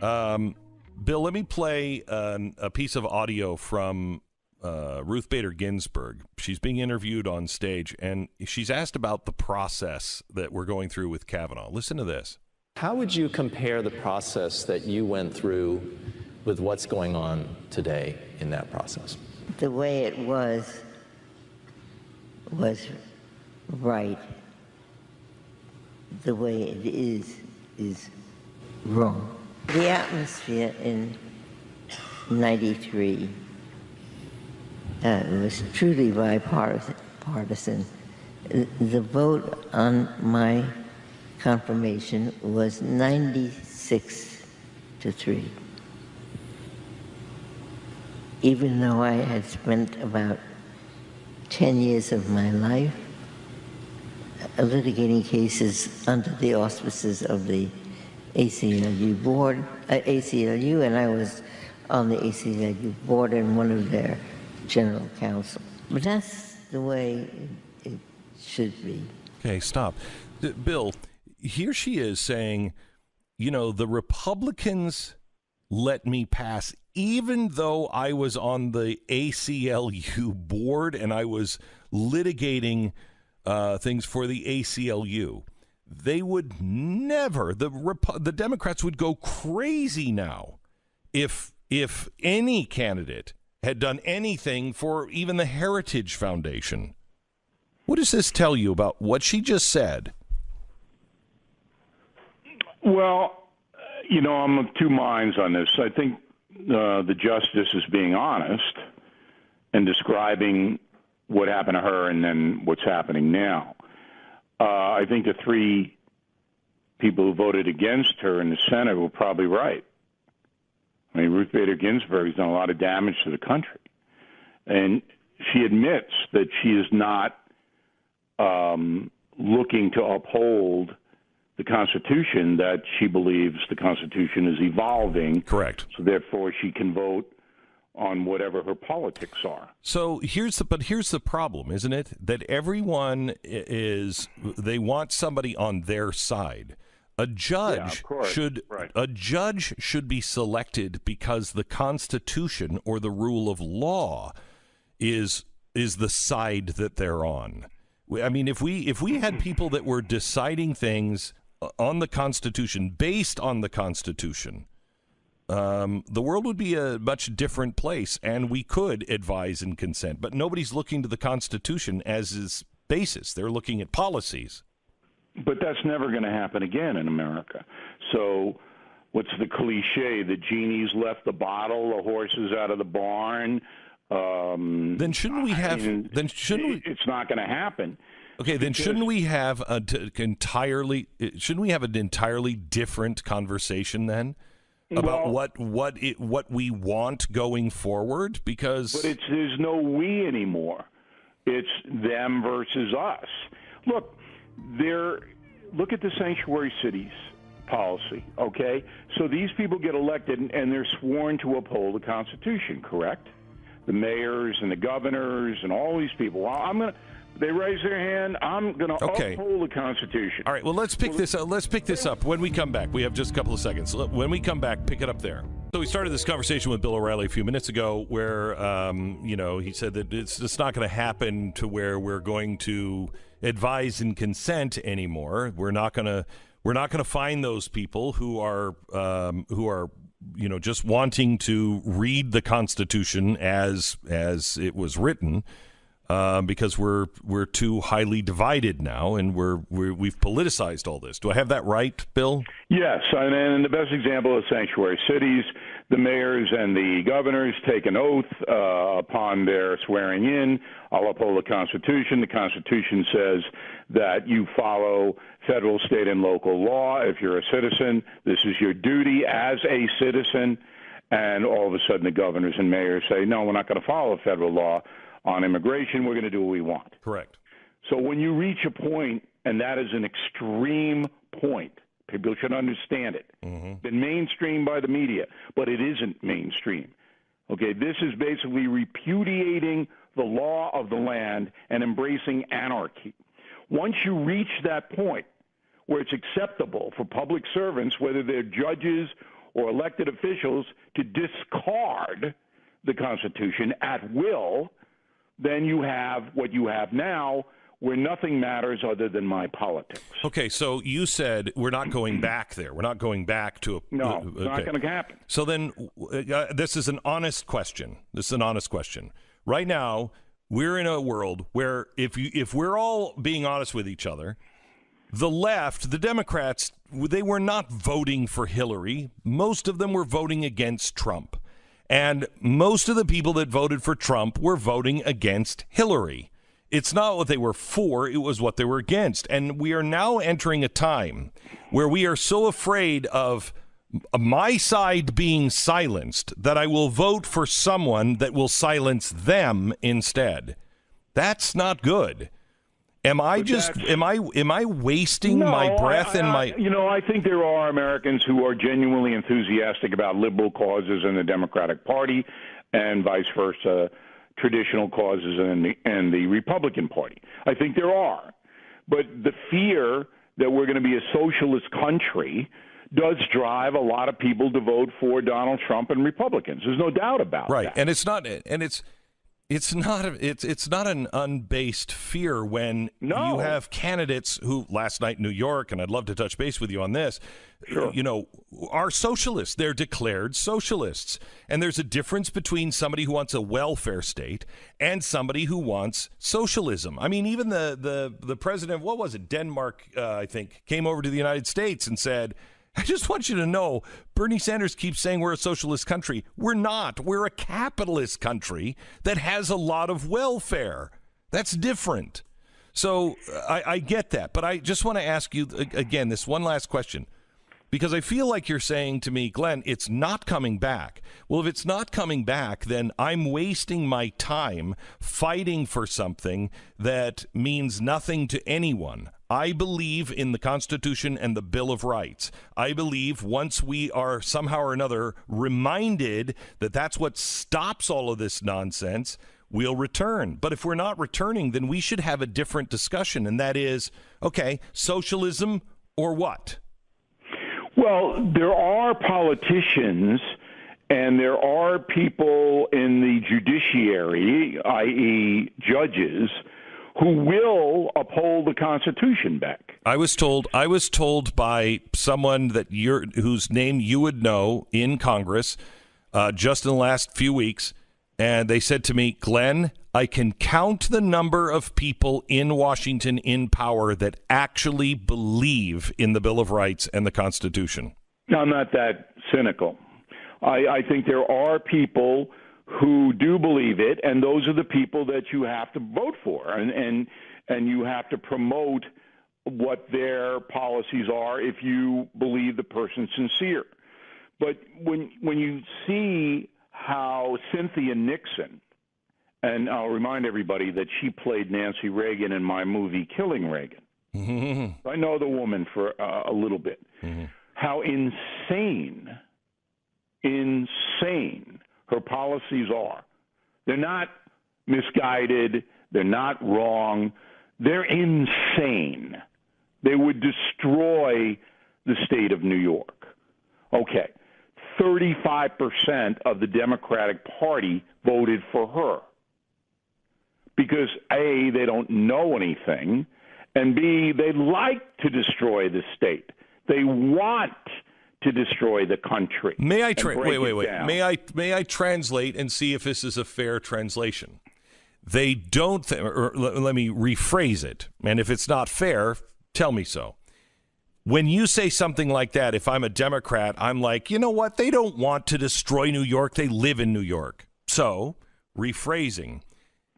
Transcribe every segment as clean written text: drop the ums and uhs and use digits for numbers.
Bill, let me play a piece of audio from Ruth Bader Ginsburg. She's being interviewed on stage, and she's asked about the process that we're going through with Kavanaugh. Listen to this. How would you compare the process that you went through with what's going on today in that process? The way it was right. The way it is wrong. The atmosphere in 93 was truly bipartisan. The vote on my confirmation was 96-3. Even though I had spent about 10 years of my life litigating cases under the auspices of the ACLU board, ACLU, and I was on the ACLU board and one of their general counsel. But that's the way it should be. Okay, stop. Bill, here she is saying, you know, the Republicans let me pass, even though I was on the ACLU board and I was litigating things for the ACLU. They would never, the Democrats would go crazy now if any candidate had done anything for even the Heritage Foundation. What does this tell you about what she just said? Well, you know, I'm of two minds on this. I think the justice is being honest and describing what happened to her and then what's happening now. I think the three people who voted against her in the Senate were probably right. I mean, Ruth Bader Ginsburg has done a lot of damage to the country. And she admits that she is not looking to uphold the Constitution, that she believes the Constitution is evolving. Correct. So therefore she can vote on whatever her politics are. So here's the problem, isn't it? That everyone they want somebody on their side. A judge should be selected because the Constitution or the rule of law is the side that they're on. I mean, if we had people that were deciding things on the Constitution, based on the Constitution, the world would be a much different place, and we could advise and consent. But nobody's looking to the Constitution as its basis. They're looking at policies. But that's never going to happen again in America. So what's the cliche? The genie's left the bottle, the horse is out of the barn. Then shouldn't we have? It's not going to happen. Okay, then shouldn't we have an entirely different conversation then about what we want going forward? Because there's no we anymore. It's them versus us. Look at the sanctuary cities policy. Okay, so these people get elected and they're sworn to uphold the Constitution. Correct? The mayors and the governors and all these people. Well, they raise their hand. I'm going to uphold the Constitution. All right. Well, let's pick this up. Let's pick this up when we come back. We have just a couple of seconds. When we come back, pick it up there. So we started this conversation with Bill O'Reilly a few minutes ago, where he said that it's just not going to happen to where we're going to advise and consent anymore. We're not going to find those people who are just wanting to read the Constitution as it was written. Because we're too highly divided now, and we've politicized all this. Do I have that right, Bill? Yes, and the best example is sanctuary cities. The mayors and the governors take an oath upon their swearing in. I'll uphold the Constitution. The Constitution says that you follow federal, state, and local law. If you're a citizen, this is your duty as a citizen. And all of a sudden, the governors and mayors say, no, we're not going to follow federal law on immigration. We're going to do what we want. Correct. So when you reach a point, and that is an extreme point, people should understand it. Mm-hmm. Been mainstreamed by the media, but it isn't mainstream. Okay, this is basically repudiating the law of the land and embracing anarchy. Once you reach that point where it's acceptable for public servants, whether they're judges or elected officials to discard the Constitution at will, then you have what you have now, where nothing matters other than my politics. Okay, so you said we're not going back there. We're not going back to a... No, it's not going to happen. So then this is an honest question. Right now, we're in a world where if we're all being honest with each other, the left, the Democrats, they were not voting for Hillary. Most of them were voting against Trump. And most of the people that voted for Trump were voting against Hillary. It's not what they were for, it was what they were against. And we are now entering a time where we are so afraid of my side being silenced that I will vote for someone that will silence them instead. That's not good. Am I wasting my breath and my... I think there are Americans who are genuinely enthusiastic about liberal causes in the Democratic Party and vice versa, traditional causes in the Republican Party. I think there are. But the fear that we're going to be a socialist country does drive a lot of people to vote for Donald Trump and Republicans. There's no doubt about that. Right. And it's not an unbased fear when you have candidates who last night in New York, and I'd love to touch base with you on this, sure, are socialists. They're declared socialists. And there's a difference between somebody who wants a welfare state and somebody who wants socialism. I mean, even the president, what was it, Denmark, I think, came over to the United States and said, I just want you to know, Bernie Sanders keeps saying we're a socialist country. We're not. We're a capitalist country that has a lot of welfare. That's different. So I get that. But I just want to ask you, again, this one last question, because I feel like you're saying to me, Glenn, it's not coming back. Well, if it's not coming back, then I'm wasting my time fighting for something that means nothing to anyone. I believe in the Constitution and the Bill of Rights. I believe once we are somehow or another reminded that that's what stops all of this nonsense, we'll return. But if we're not returning, then we should have a different discussion, and that is, okay, socialism or what? Well, there are politicians and there are people in the judiciary, i.e. judges, who will uphold the Constitution back. I was told by someone whose name you would know in Congress just in the last few weeks, and they said to me, Glenn, I can count the number of people in Washington in power that actually believe in the Bill of Rights and the Constitution. I'm not that cynical. I think there are people who do believe it, and those are the people that you have to vote for, and you have to promote what their policies are if you believe the person's sincere. But when you see how Cynthia Nixon, and I'll remind everybody that she played Nancy Reagan in my movie Killing Reagan. Mm-hmm. I know the woman for a little bit. Mm-hmm. How insane her policies are. They're not misguided. They're not wrong. They're insane. They would destroy the state of New York. Okay, 35% of the Democratic Party voted for her because, A, they don't know anything, and B, they like to destroy the state. They want to destroy the country. May I May I translate and see if this is a fair translation? They don't or let me rephrase it. And if it's not fair, tell me so. When you say something like that, if I'm a Democrat, I'm like, you know what? They don't want to destroy New York. They live in New York. So, rephrasing,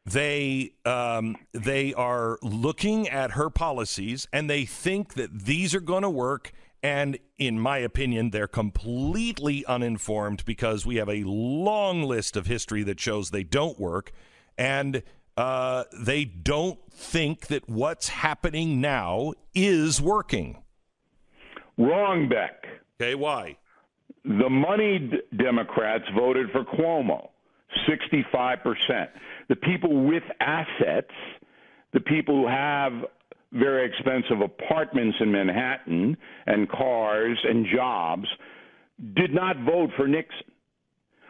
they are looking at her policies and they think that these are going to work. And in my opinion, they're completely uninformed because we have a long list of history that shows they don't work. And they don't think that what's happening now is working. Wrong, Beck. Okay, why? The moneyed Democrats voted for Cuomo, 65%. The people with assets, the people who have very expensive apartments in Manhattan and cars and jobs, did not vote for Nixon.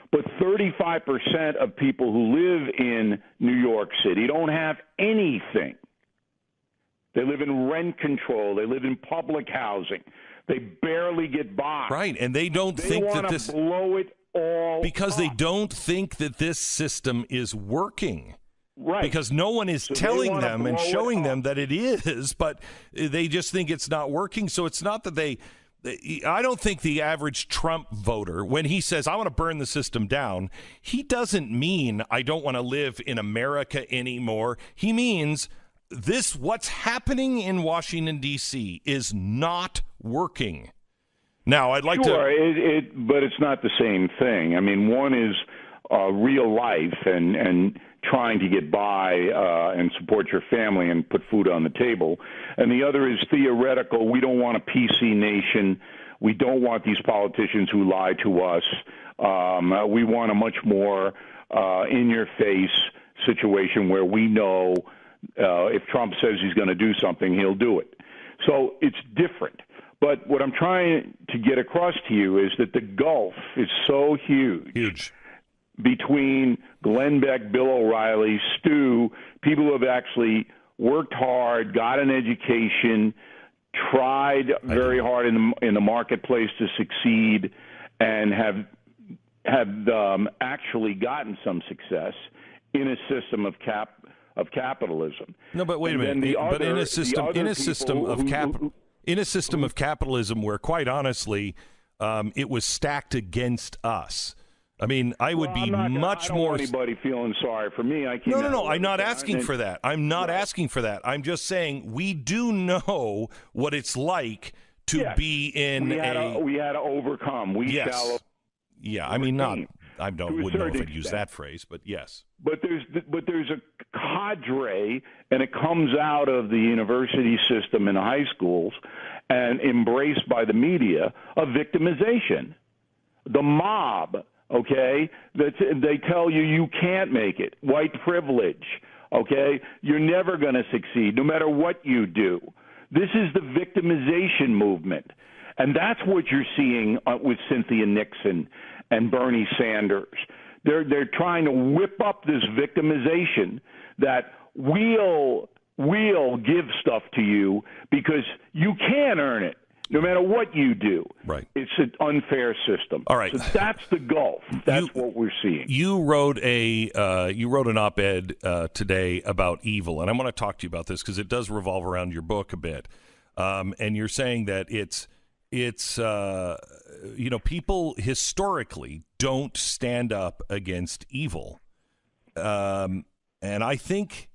But 35% of people who live in New York City don't have anything. They live in rent control. They live in public housing. They barely get by. Right, and they don't think that this... They want to blow it all because up. they don't think that this system is working. Right. Because no one is telling them and showing them that it is, but they just think it's not working. So it's not that they... I don't think the average Trump voter, when he says, I want to burn the system down, he doesn't mean I don't want to live in America anymore. He means what's happening in Washington, D.C. is not working. Now, I'd like to... but it's not the same thing. I mean, one is real life and trying to get by and support your family and put food on the table. And the other is theoretical. We don't want a PC nation. We don't want these politicians who lie to us. We want a much more in-your-face situation where we know if Trump says he's going to do something, he'll do it. So it's different. But what I'm trying to get across to you is that the gulf is so huge. Between Glenn Beck, Bill O'Reilly, Stu, people who have actually worked hard, got an education, tried very hard in the marketplace to succeed, and have actually gotten some success in a system of capitalism. No, but wait a minute. But in a system of capitalism where, quite honestly, it was stacked against us. I mean, I would be much more. I don't want anybody feeling sorry for me. No. I'm not asking for that. I'm not asking for that. I'm just saying we do know what it's like to be in we had to overcome. Yeah, I mean, not. I wouldn't know if I'd use that phrase, but yes. But there's a cadre, and it comes out of the university system and high schools, and embraced by the media, of victimization. The mob. Okay, they tell you can't make it. White privilege. Okay, you're never going to succeed, no matter what you do. This is the victimization movement, and that's what you're seeing with Cynthia Nixon and Bernie Sanders. They're trying to whip up this victimization that we'll give stuff to you because you can earn it. No matter what you do, right? It's an unfair system. All right, so that's the gulf. That's what we're seeing. You wrote an op-ed today about evil, and I want to talk to you about this because it does revolve around your book a bit. And you're saying that it's people historically don't stand up against evil, and I think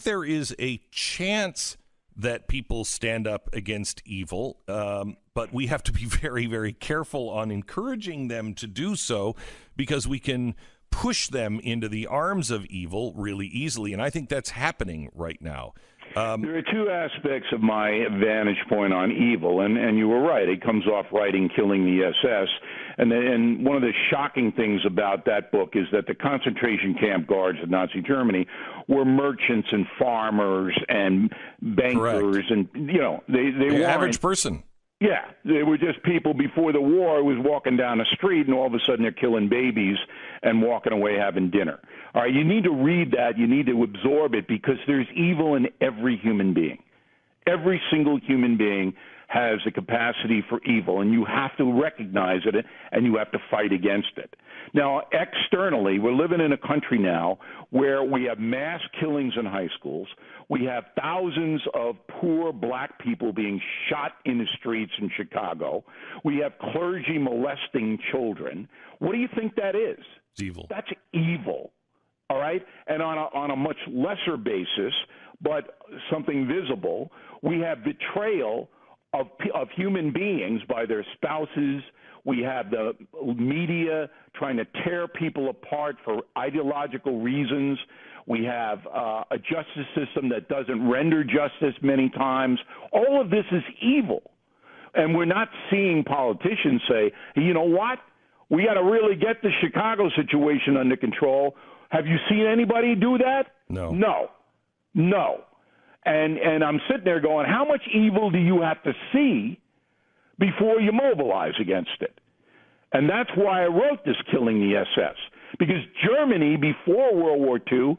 there is a chance that people stand up against evil, but we have to be very, very careful on encouraging them to do so because we can push them into the arms of evil really easily, and I think that's happening right now. There are two aspects of my vantage point on evil, and you were right. It comes off writing Killing the SS, and one of the shocking things about that book is that the concentration camp guards of Nazi Germany were merchants and farmers and bankers. Correct. And, they the average person. Yeah, they were just people before the war who was walking down the street, and all of a sudden they're killing babies and walking away having dinner. All right, you need to read that. You need to absorb it because there's evil in every human being. Every single human being has the capacity for evil, and you have to recognize it, and you have to fight against it. Now, externally, we're living in a country now where we have mass killings in high schools. We have thousands of poor black people being shot in the streets in Chicago. We have clergy molesting children. What do you think that is? It's evil. That's evil, all right? And on a much lesser basis, but something visible, we have betrayal of human beings by their spouses. We have the media trying to tear people apart for ideological reasons. We have a justice system that doesn't render justice many times. All of this is evil. And we're not seeing politicians say, you know what? We got to really get the Chicago situation under control. Have you seen anybody do that? No. And I'm sitting there going, how much evil do you have to see before you mobilize against it? And that's why I wrote this, Killing the SS, because Germany before World War II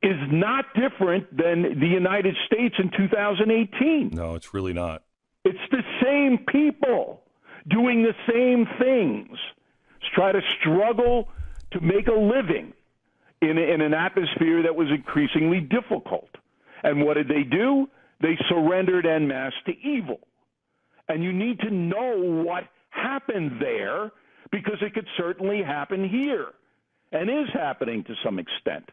is not different than the United States in 2018. No, it's really not. It's the same people doing the same things, try to struggle to make a living in an atmosphere that was increasingly difficult. And what did they do? They surrendered en masse to evil. And you need to know what happened there, because it could certainly happen here and is happening to some extent.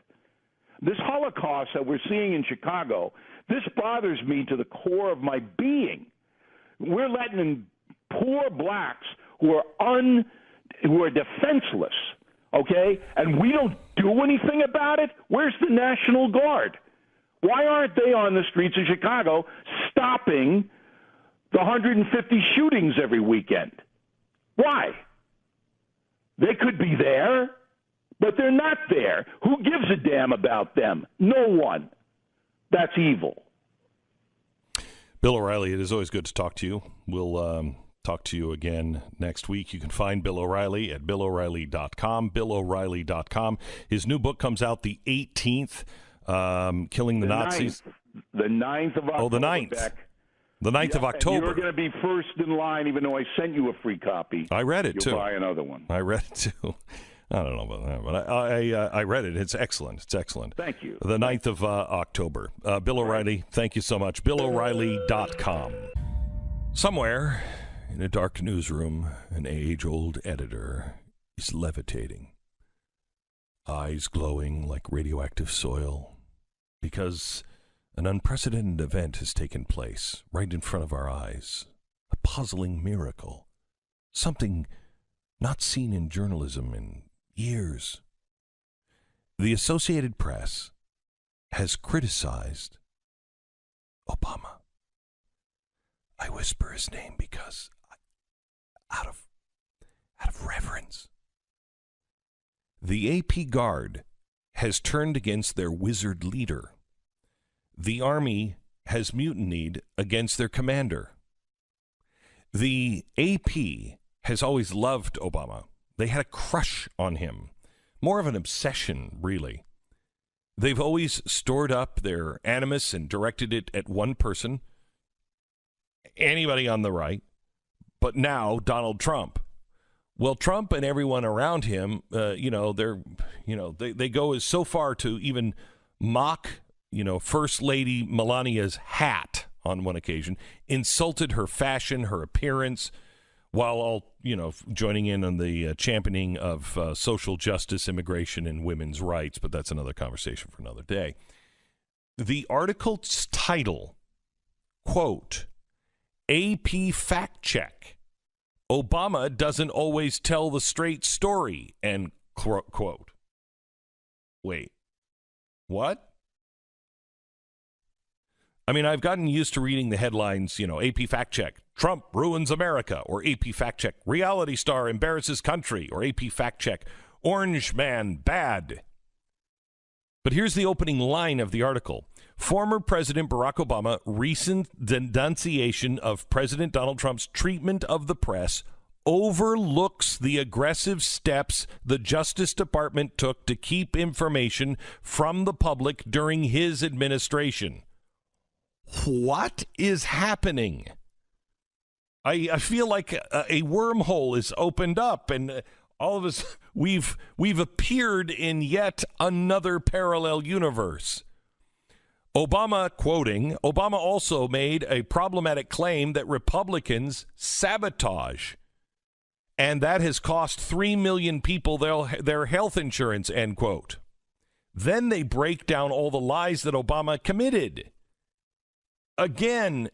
This Holocaust that we're seeing in Chicago, this bothers me to the core of my being. We're letting in poor blacks who are defenseless, okay? And we don't do anything about it? Where's the National Guard? Why aren't they on the streets of Chicago stopping the 150 shootings every weekend? Why? They could be there, but they're not there. Who gives a damn about them? No one. That's evil. Bill O'Reilly, it is always good to talk to you. We'll talk to you again next week. You can find Bill O'Reilly at BillO'Reilly.com, BillO'Reilly.com. His new book comes out the 18th, Killing the Nazis. The 9th of October. Oh, the 9th. Beck. The 9th of October. And you're going to be first in line, even though I sent you a free copy. I read it, too. You'll buy another one. I read it, too. I don't know about that, but I read it. It's excellent. It's excellent. Thank you. The 9th of October. Bill O'Reilly, thank you so much. BillO'Reilly.com. Somewhere in a dark newsroom, an age-old editor is levitating, eyes glowing like radioactive soil, because an unprecedented event has taken place right in front of our eyes. A puzzling miracle. Something not seen in journalism in years. The Associated Press has criticized Obama. I whisper his name because out of reverence. The AP Guard has turned against their wizard leader. The Army has mutinied against their commander. The AP has always loved Obama. They had a crush on him. More of an obsession, really. They've always stored up their animus and directed it at one person, anybody on the right, but now Donald Trump. Well, Trump and everyone around him, they go as so far to even mock, First Lady Melania's hat on one occasion, insulted her fashion, her appearance, while all, joining in on the championing of social justice, immigration, and women's rights. But that's another conversation for another day. The article's title, quote, AP fact check. Obama doesn't always tell the straight story, end quote. Wait, what? I mean, I've gotten used to reading the headlines, AP fact check, Trump ruins America, or AP fact check, reality star embarrasses country, or AP fact check, orange man bad. But here's the opening line of the article. Former President Barack Obama recent denunciation of President Donald Trump's treatment of the press overlooks the aggressive steps the Justice Department took to keep information from the public during his administration. What is happening? I feel like a wormhole is opened up, and all of us, we've appeared in yet another parallel universe. Obama, quoting, Obama also made a problematic claim that Republicans sabotage, and that has cost 3 million people their health insurance, end quote. Then they break down all the lies that Obama committed. Again,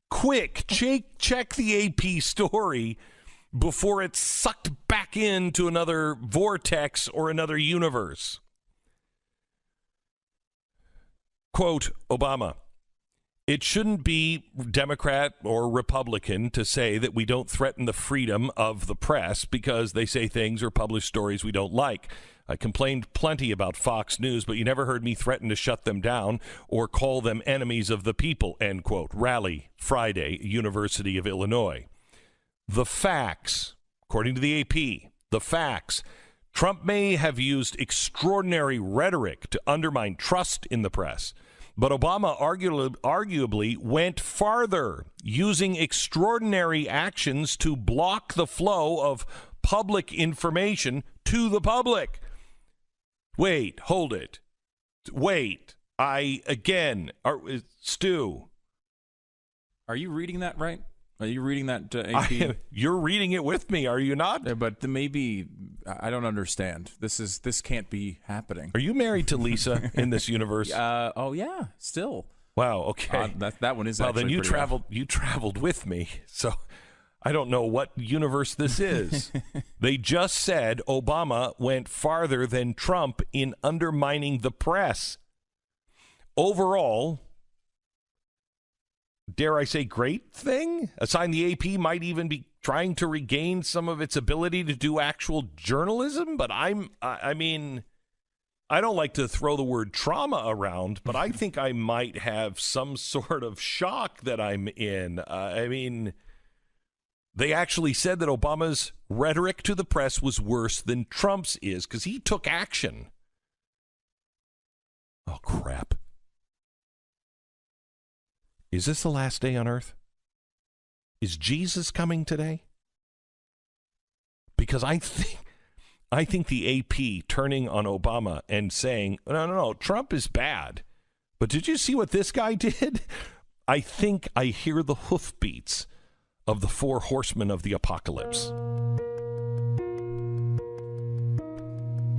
quick, check the AP story before it's sucked back into another vortex or another universe. Quote, Obama, it shouldn't be Democrat or Republican to say that we don't threaten the freedom of the press because they say things or publish stories we don't like. I complained plenty about Fox News, but you never heard me threaten to shut them down or call them enemies of the people, end quote. Rally, Friday, University of Illinois. The facts, according to the AP, the facts, Trump may have used extraordinary rhetoric to undermine trust in the press, but Obama arguably went farther, using extraordinary actions to block the flow of public information to the public. Wait, hold it. Wait, Stu. Are you reading that right? Are you reading that AP? You're reading it with me, are you not? Yeah, but maybe I don't understand. This can't be happening. Are you married to Lisa in this universe? Oh yeah, still. Wow. Okay. That one is. Well, actually then you pretty traveled. rough. You traveled with me, so I don't know what universe this is. They just said Obama went farther than Trump in undermining the press. Overall, dare I say, great thing? A sign the AP might even be trying to regain some of its ability to do actual journalism. But I mean, I don't like to throw the word trauma around, but I think I might have some sort of shock that I'm in. I mean, they actually said that Obama's rhetoric to the press was worse than Trump's is because he took action. Oh, crap. Is this the last day on earth? Is Jesus coming today? Because I think the AP turning on Obama and saying, no, Trump is bad. But did you see what this guy did? I think I hear the hoofbeats of the 4 horsemen of the apocalypse.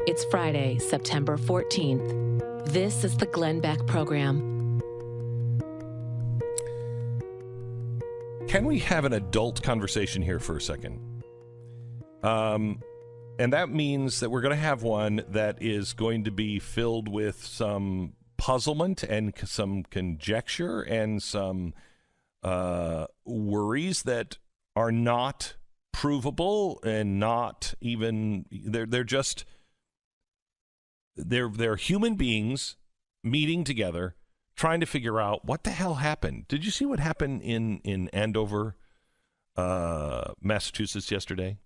It's Friday, September 14th. This is the Glenn Beck Program. Can we have an adult conversation here for a second? And that means that we're going to have one that is going to be filled with some puzzlement and some conjecture and some worries that are not provable and not even they're human beings meeting together trying to figure out what the hell happened. Did you see what happened in Andover, Massachusetts yesterday?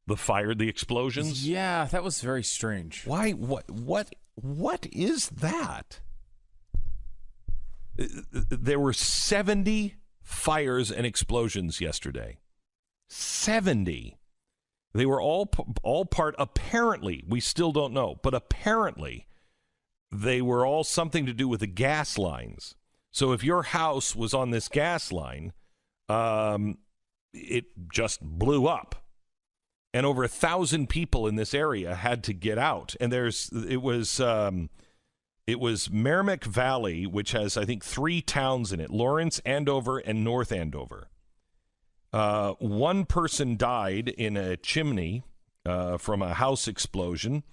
The explosions? Yeah, that was very strange. Why? What is that? There were 70 fires and explosions yesterday. 70. They were all part, apparently, we still don't know, but apparently they were all something to do with the gas lines. So if your house was on this gas line, it just blew up. And over 1,000 people in this area had to get out. And it was Merrimack Valley, which has, I think, 3 towns in it: Lawrence, Andover, and North Andover. One person died in a chimney from a house explosion,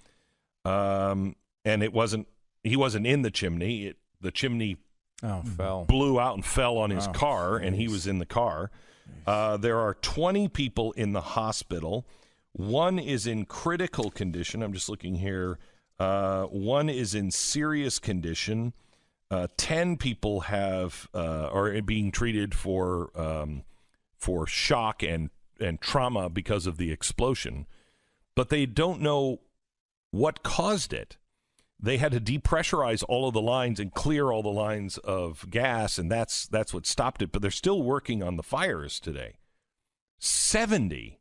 and he wasn't in the chimney. The chimney fell, blew out and fell on his car, and he was in the car. There are 20 people in the hospital. One is in critical condition. I'm just looking here. One is in serious condition. 10 people are being treated for shock and trauma because of the explosion, but they don't know what caused it. They had to depressurize all of the lines and clear all the lines of gas, and that's what stopped it. But they're still working on the fires today. 70.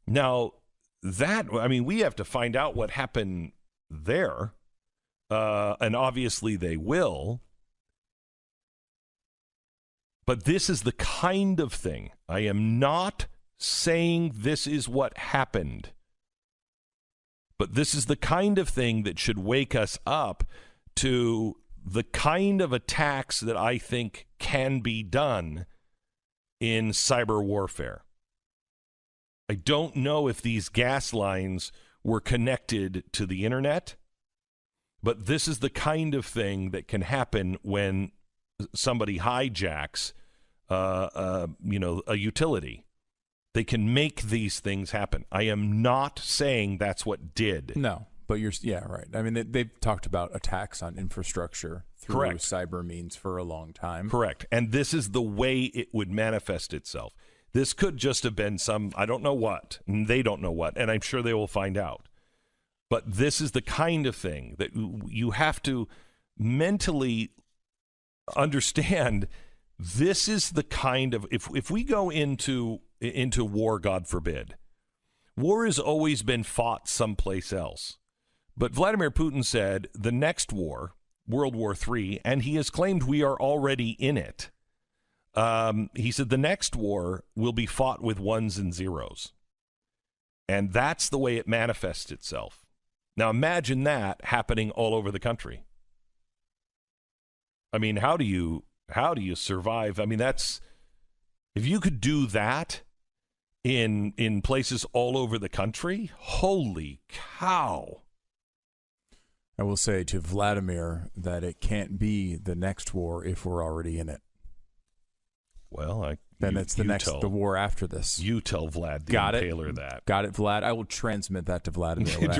Now, we have to find out what happened there, and obviously they will. But this is the kind of thing. I am not saying this is what happened, but this is the kind of thing that should wake us up to the kind of attacks that I think can be done in cyber warfare. I don't know if these gas lines were connected to the internet, but this is the kind of thing that can happen when somebody hijacks a utility. They can make these things happen. I am not saying that's what did. No, but right. I mean, they've talked about attacks on infrastructure through Correct. cyber means for a long time. Correct. And this is the way it would manifest itself. This could just have been some, I don't know what, and they don't know what, and I'm sure they will find out. But this is the kind of thing that you have to mentally understand. This is the kind of, if we go into war, God forbid, war has always been fought someplace else. But Vladimir Putin said the next war, World War III, and he has claimed we are already in it. He said the next war will be fought with ones and zeros. And that's the way it manifests itself. Now imagine that happening all over the country. I mean, how do you survive? I mean, that's, if you could do that in places all over the country, holy cow. I will say to Vladimir that it can't be the next war if we're already in it. Well, the war after this. You tell Vlad the Impaler that. Got it, Vlad. I will transmit that to Vladimir when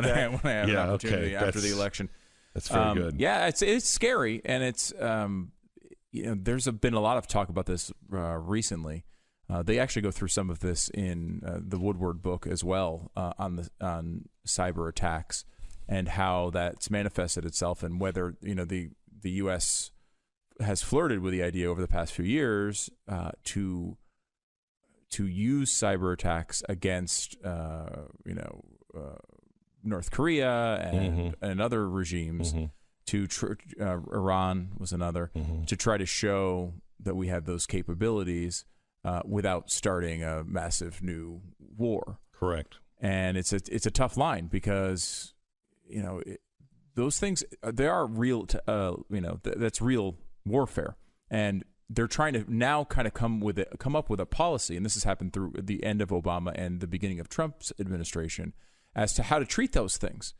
I have an opportunity after the election. That's very good. Yeah, it's scary, and it's there's been a lot of talk about this recently. They actually go through some of this in the Woodward book as well on cyber attacks and how that's manifested itself, and whether the U.S. has flirted with the idea over the past few years to use cyber attacks against North Korea and other regimes. Iran was another, to try to show that we have those capabilities without starting a massive new war. Correct. And it's a tough line because those things, they are real. That's real warfare, and they're trying to now kind of come up with a policy, and this has happened through the end of Obama and the beginning of Trump's administration, as to how to treat those things.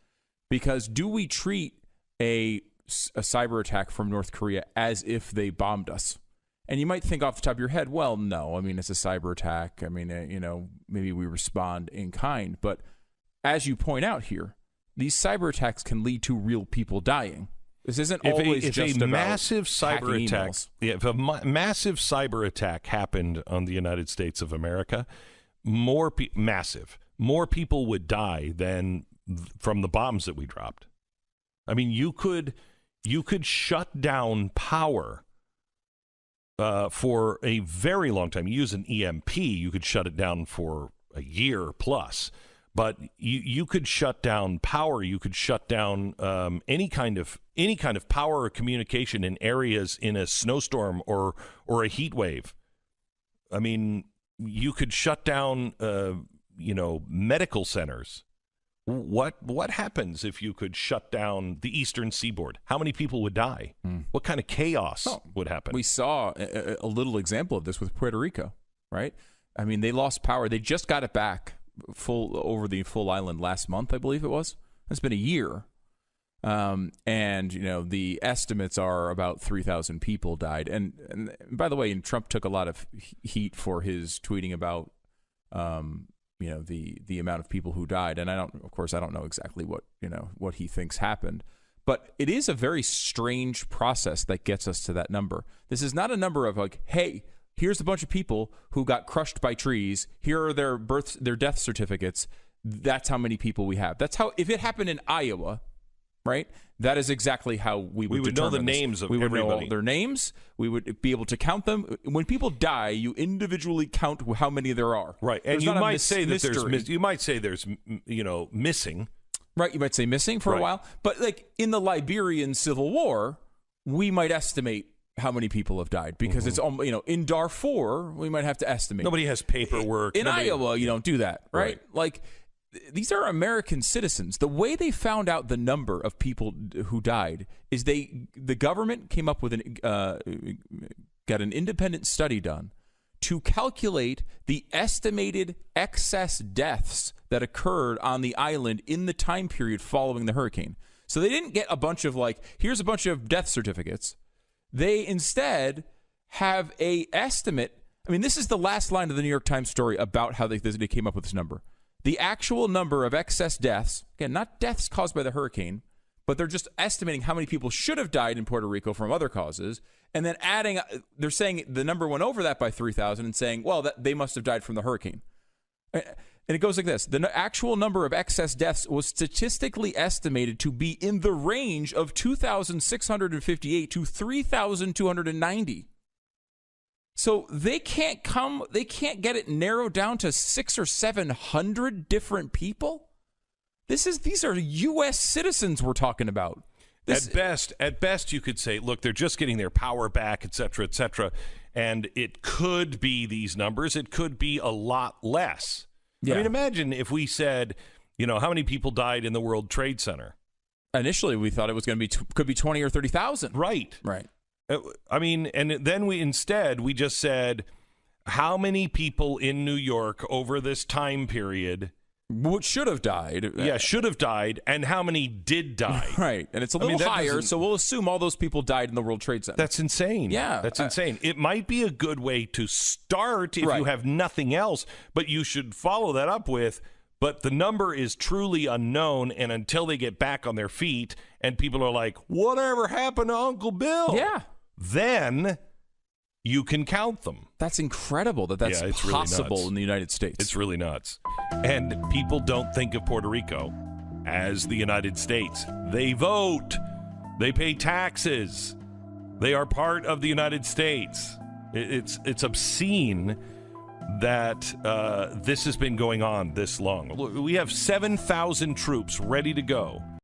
Because do we treat a cyber attack from North Korea as if they bombed us? And you might think off the top of your head, well, no. I mean, it's a cyber attack. I mean, maybe we respond in kind. But as you point out here, these cyber attacks can lead to real people dying. This isn't always just about massive cyber attack. Emails. If a massive cyber attack happened on the United States of America, more people would die than from the bombs that we dropped. I mean, you could shut down power for a very long time. You use an EMP, you could shut it down for a year plus. But you could shut down power. You could shut down any kind of power or communication in areas in a snowstorm or a heat wave. I mean, you could shut down medical centers. What happens if you could shut down the Eastern Seaboard? How many people would die? What kind of chaos would happen? We saw a little example of this with Puerto Rico, right? I mean, they lost power. They just got it back over the full island last month, I believe it was. It's been a year. And the estimates are about 3,000 people died. And by the way, Trump took a lot of heat for his tweeting about, the amount of people who died. And I don't know exactly what he thinks happened. But it is a very strange process that gets us to that number. This is not a number of like, hey, here's a bunch of people who got crushed by trees. Here are their death certificates. That's how many people we have. That's how, if it happened in Iowa, right? That is exactly how we would know the names of everybody. We would know all their names. We would be able to count them. When people die, you individually count how many there are. Right, and you might say that there's missing. Right, you might say missing for a while, but like in the Liberian Civil War, we might estimate how many people have died because it's in Darfur we might have to estimate. Nobody has paperwork. In Iowa, you don't do that, right? Like these are American citizens. The way they found out the number of people who died is the government came up with got an independent study done to calculate the estimated excess deaths that occurred on the island in the time period following the hurricane. So they didn't get a bunch of here's a bunch of death certificates. They instead have a estimate. I mean, this is the last line of the New York Times story about how they came up with this number. The actual number of excess deaths, again, not deaths caused by the hurricane, but they're just estimating how many people should have died in Puerto Rico from other causes, and then adding, they're saying the number went over that by 3,000 and saying, well, that they must have died from the hurricane. And it goes like this. The actual number of excess deaths was statistically estimated to be in the range of 2,658 to 3,290. So they can't get it narrowed down to 600 or 700 different people. These are U.S. citizens we're talking about. At best, you could say, look, they're just getting their power back, et cetera, and it could be these numbers. It could be a lot less. Yeah. I mean, imagine if we said, how many people died in the World Trade Center? Initially, we thought it was going to be could be 20 or 30,000. Right. I mean, and then we just said, how many people in New York over this time period should have died. Yeah, should have died, and how many did die. Right, and it's a little higher, so we'll assume all those people died in the World Trade Center. That's insane. Yeah. That's insane. It might be a good way to start if you have nothing else, but you should follow that up with, but the number is truly unknown, and until they get back on their feet, and people are like, whatever happened to Uncle Bill? Yeah. Then you can count them. That's incredible that's possible really in the United States. It's really nuts. And people don't think of Puerto Rico as the United States. They vote. They pay taxes. They are part of the United States. It's obscene that this has been going on this long. We have 7,000 troops ready to go